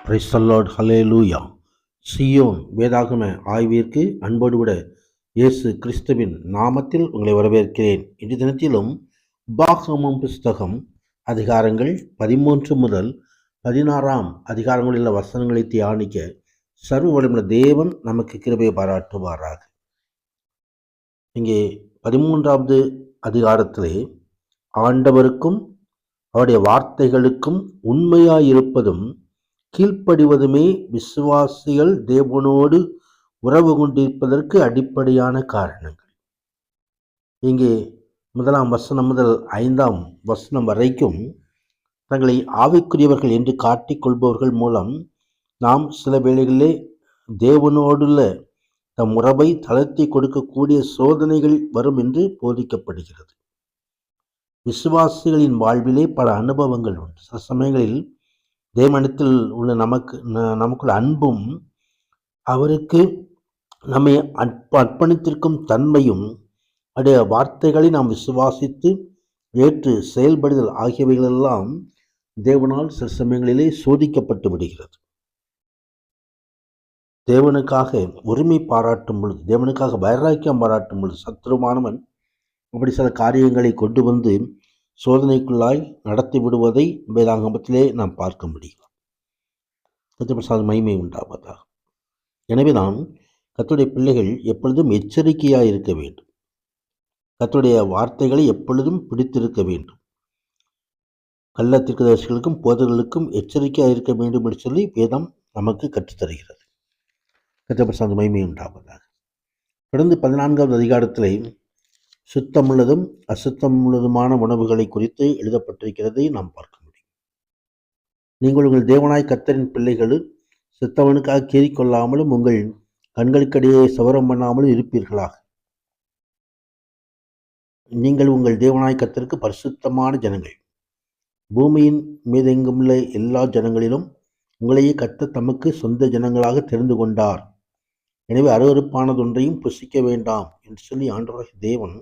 Praise the Lord, hallelujah. Zion வேதாகம ஆய்விற்கு அன்போடு கூட இயேசு கிறிஸ்துவின் நாமத்தில் உங்களை வரவேற்கிறேன். இன்று தினத்திலும் உபாகமம் புஸ்தகம் அதிகாரங்கள் 13 முதல் 16 அதிகாரங்களில் உள்ள வசனங்களை தியானிக்க சர்வ வல்லமையுள்ள தேவன் நமக்கு கிருபையை பாராட்டுவாராக. இங்கே 13வது அதிகாரத்திலே ஆண்டவருக்கும் அவருடைய வார்த்தைகளுக்கும் உண்மையாயிருப்பதும் கீழ்ப்படிவதுமே விசுவாசிகள் தேவனோடு உறவு கொண்டிருப்பதற்கு அடிப்படையான காரணங்கள். இங்கே 1 வசனம் முதல் 5 வசனம் வரைக்கும் தங்களை ஆவிக்குரியவர்கள் என்று காட்டிக்கொள்பவர்கள் மூலம் நாம் சில வேளைகளிலே தேவனோடுள்ள தம் உறவை தளர்த்தி கொடுக்கக்கூடிய சோதனைகள் வரும் என்று போதிக்கப்படுகிறது. விசுவாசிகளின் வாழ்விலே பல அனுபவங்கள் உண்டு. சில சமயங்களில் தேவனிடத்தில் உள்ள நமக்குள்ள அன்பும் அவருக்கு நம்மை அர்ப்பணித்திருக்கும் தன்மையும் அவருடைய வார்த்தைகளை நாம் விசுவாசித்து ஏற்று செயல்படுதல் ஆகியவைகளெல்லாம் தேவனால் சில சமயங்களிலே சோதிக்கப்பட்டு விடுகிறது. தேவனுக்காக உரிமை பாராட்டும் பொழுது, தேவனுக்காக வைராக்கியம் பாராட்டும் பொழுது சத்துருவானவன் அப்படி சில காரியங்களை கொண்டு வந்து சோதனைக்குள்ளாய் நடத்தி விடுவதை வேதாகமத்திலே நாம் பார்க்க முடியும். கர்த்தருடைய மகிமை உண்டாவதாக. எனவே நாம் கர்த்தருடைய பிள்ளைகள் எப்பொழுதும் எச்சரிக்கையாக இருக்க வேண்டும். கர்த்தருடைய வார்த்தைகளை எப்பொழுதும் பிடித்திருக்க வேண்டும். கள்ள தீர்க்கதரிசிகளுக்கும் போதகர்களுக்கும் எச்சரிக்கையாக இருக்க வேண்டும் என்று சொல்லி வேதம் நமக்கு கற்றுத்தருகிறது. கர்த்தருடைய மகிமை உண்டாவதாக. தொடர்ந்து 14வது அதிகாரத்திலே சுத்தமுள்ளதும் அசுத்தமுள்ளதுமான உணவுகளை குறித்து எழுதப்பட்டிருக்கிறதை நாம் பார்க்க முடியும். நீங்கள் உங்கள் தேவனாய் கர்த்தரின் பிள்ளைகள் சுத்தவனுக்காக கீறிக்கொள்ளாமலும் உங்கள் கண்களுக்கடியே சவரம் பண்ணாமலும் இருப்பீர்களாக. நீங்கள் உங்கள் தேவனாய் கர்த்தருக்கு பரிசுத்தமான ஜனங்கள். பூமியின் மீதெங்குமுள்ள எல்லா ஜனங்களிலும் உங்களையே கர்த்தர் தமக்கு சொந்த ஜனங்களாக தெரிந்து கொண்டார். எனவே அருவருப்பானதொன்றையும் புசிக்க வேண்டாம் என்று சொல்லி ஆண்டவராகிய தேவன்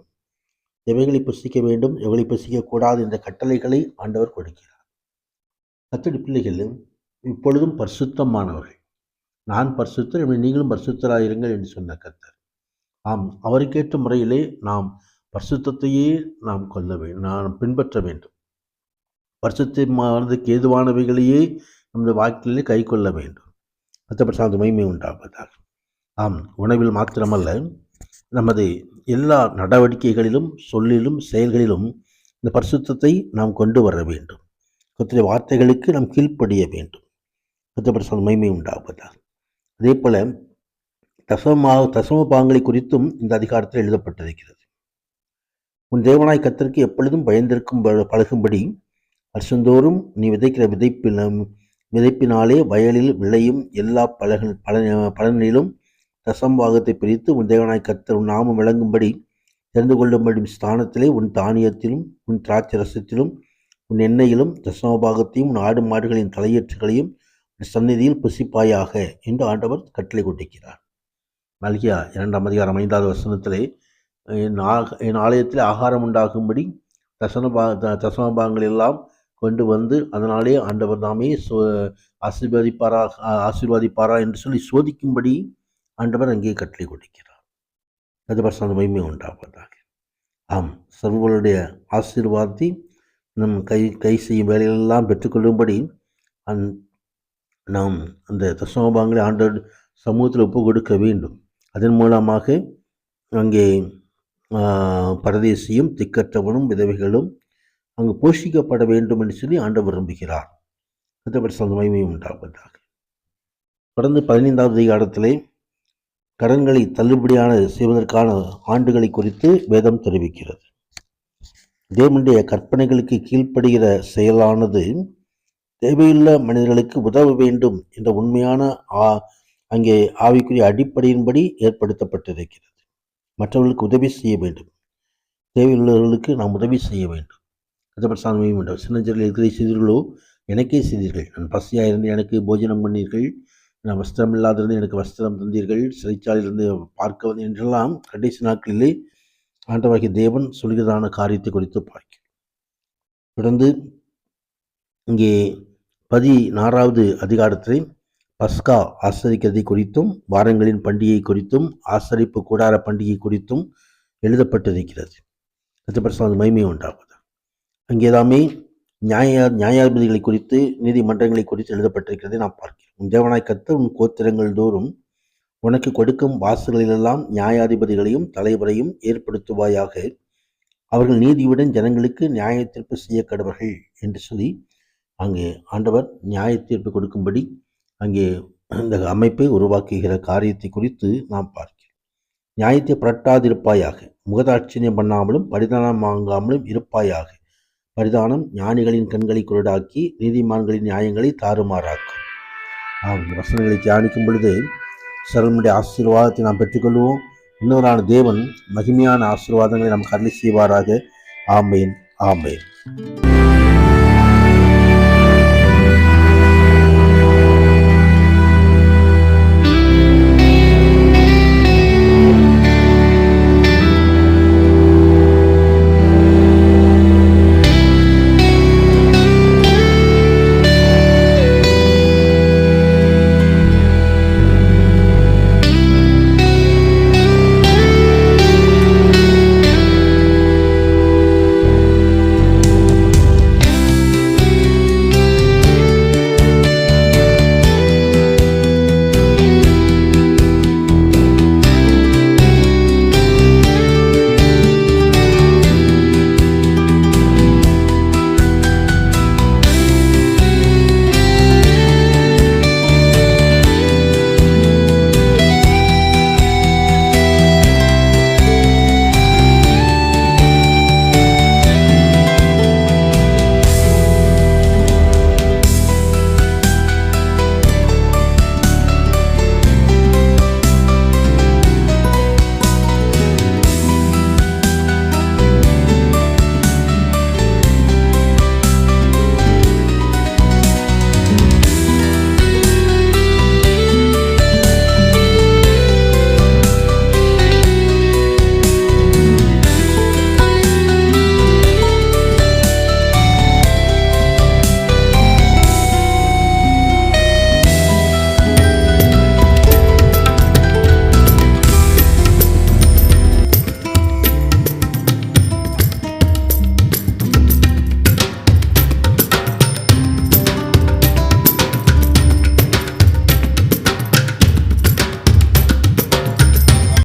எவைகளை புசிக்க வேண்டும், எவைகளை புசிக்கக்கூடாது என்ற கட்டளைகளை ஆண்டவர் கொடுக்கிறார். கர்த்தருடைய பிள்ளைகள் இப்பொழுதும் பரிசுத்தமானவர்கள். நான் பரிசுத்தர், நீங்களும் பரிசுத்தராயிருங்கள் என்று சொன்ன கர்த்தர். அவருக்கேற்ற முறையிலே நாம் பரிசுத்தத்தையே நாம் நாம் பின்பற்ற வேண்டும். பரிசுத்தமானதுக்கு ஏதுவானவைகளையே நமது வாழ்க்கையிலே கை கொள்ள வேண்டும். கர்த்தருடைய மகிமை உண்டாவதாக. உணவில் மாத்திரமல்ல, நமது எல்லா நடவடிக்கைகளிலும் சொல்லிலும் செயல்களிலும் இந்த பரிசுத்தத்தை நாம் கொண்டு வர வேண்டும். கர்த்தருடைய வார்த்தைகளுக்கு நாம் கீழ்ப்படிய வேண்டும். கர்த்தருடைய மகிமை உண்டாவதாக. அதே போல தசம பாகங்களை குறித்தும் இந்த அதிகாரத்தில் எழுதப்பட்டிருக்கிறது. உன் தேவனாய் கர்த்தருக்கு எப்பொழுதும் பயந்திருக்கும் பழகும்படி வருஷந்தோறும் நீ விதைக்கிற விதைப்பினாலே வயலில் விளையும் எல்லா பலனிலும் தசம்பாகத்தை பிரித்து உன் தேவனாய் கர்த்தர் உன் நாமம் விளங்கும்படி தெரிந்து கொள்ளும்படி ஸ்தானத்திலே உன் தானியத்திலும் உன் திராட்சை ரசத்திலும் உன் எண்ணெயிலும் தசமபாகத்தையும் உன் ஆடு மாடுகளின் தலையீற்றுகளையும் சந்நிதியில் புசிப்பாயாக என்று ஆண்டவர் கட்டளை கொடுக்கிறார். மல்கியா 2ஆம் அதிகாரம் 5வது வசனத்திலே என் ஆலயத்தில் ஆகாரம் உண்டாகும்படி தசமபாகங்கள் எல்லாம் கொண்டு வந்து அதனாலே ஆண்டவர் தாமே ஆசீர்வதிப்பாரா என்று சொல்லி சோதிக்கும்படி ஆண்டவர் அங்கே கட்டளை கொடுக்கிறார். அது பரிசுத்த மகிமை உண்டாவதாக. ஆம், சர்வர்களுடைய ஆசீர்வாதத்தை நம் கை செய்யும் வேலைகளெல்லாம் பெற்றுக்கொள்ளும்படி நாம் அந்த தசமபாகங்களை ஆண்டவர் சமூகத்தில் ஒப்பு கொடுக்க வேண்டும். அதன் மூலமாக அங்கே பரதேசியும் திக்கற்றவனும் விதவைகளும் அங்கு போஷிக்கப்பட வேண்டும் என்று சொல்லி ஆண்டவர் விரும்புகிறார். அந்த மகிமையும் உண்டாவதாக. தொடர்ந்து 15வது அதிகாரத்திலே கடன்களை தள்ளுபடியான செய்வதற்கான ஆண்டுகளை குறித்து வேதம் தெரிவிக்கிறது. தேவனுடைய கற்பனைகளுக்கு கீழ்ப்படுகிற செயலானது தேவையுள்ள மனிதர்களுக்கு உதவ வேண்டும் என்ற உண்மையான அங்கே ஆவிக்குரிய அடிப்படையின்படி ஏற்படுத்தப்பட்டிருக்கிறது. மற்றவர்களுக்கு உதவி செய்ய வேண்டும், தேவையுள்ளவர்களுக்கு நாம் உதவி செய்ய வேண்டும். கதபரசாமியும் உண்டு. சின்னஞ்சிறில் இருக்கிற செய்தீர்களோ எனக்கே செய்தீர்கள். நான் பசியாக இருந்து எனக்கு போஜனம் பண்ணீர்கள், நான் வஸ்திரம் இல்லாதிருந்து எனக்கு வஸ்திரம் தந்தீர்கள், சிறைச்சாலையிலிருந்து பார்க்க வந்து என்றெல்லாம் கடைசி நாட்களிலே ஆண்டவராகிய தேவன் சொல்கிறதான காரியத்தை குறித்து பார்க்கிறோம். தொடர்ந்து இங்கே 16வது அதிகாரத்தில் பஸ்கா ஆசரிக்கிறதை குறித்தும் வாரங்களின் பண்டிகை குறித்தும் ஆசரிப்பு கூடார பண்டிகை குறித்தும் எழுதப்பட்டிருக்கிறது. அது மகிமை உண்டாகுது. அங்கேதாமே நியாயாதிபதிகளை குறித்து நீதிமன்றங்களை குறித்து எழுதப்பட்டிருக்கிறதை நாம் பார்க்கிறோம். தேவனாய் கர்த்தர் உன் கோத்திரங்கள் தோறும் உனக்கு கொடுக்கும் வாசல்களிலெல்லாம் நியாயாதிபதிகளையும் தலைவரையும் ஏற்படுத்துவாயாக, அவர்கள் நீதியுடன் ஜனங்களுக்கு நியாய தீர்ப்பு செய்ய கடவர்கள் என்று சொல்லி அங்கே ஆண்டவர் நியாய தீர்ப்பு கொடுக்கும்படி அங்கே இந்த அமைப்பை உருவாக்குகிற காரியத்தை குறித்து நாம் பார்க்கிறோம். நியாயத்தை புரட்டாதிருப்பாயாக, முகதாட்சியம் பண்ணாமலும் பரிதானம் வாங்காமலும் இருப்பாயாக. பரிதானம் ஞானிகளின் கண்களை குருடாக்கி நீதிமான்களின் நியாயங்களை தாறுமாறாக்கும். வசனங்களை தியானிக்கும் பொழுது சர்வனுடைய ஆசீர்வாதத்தை நாம் பெற்றுக்கொள்வோம். இன்னொரான தேவன் மகிமையான ஆசீர்வாதங்களை நமக்கு அருளி செய்வாராக. ஆமேன், ஆமேன்.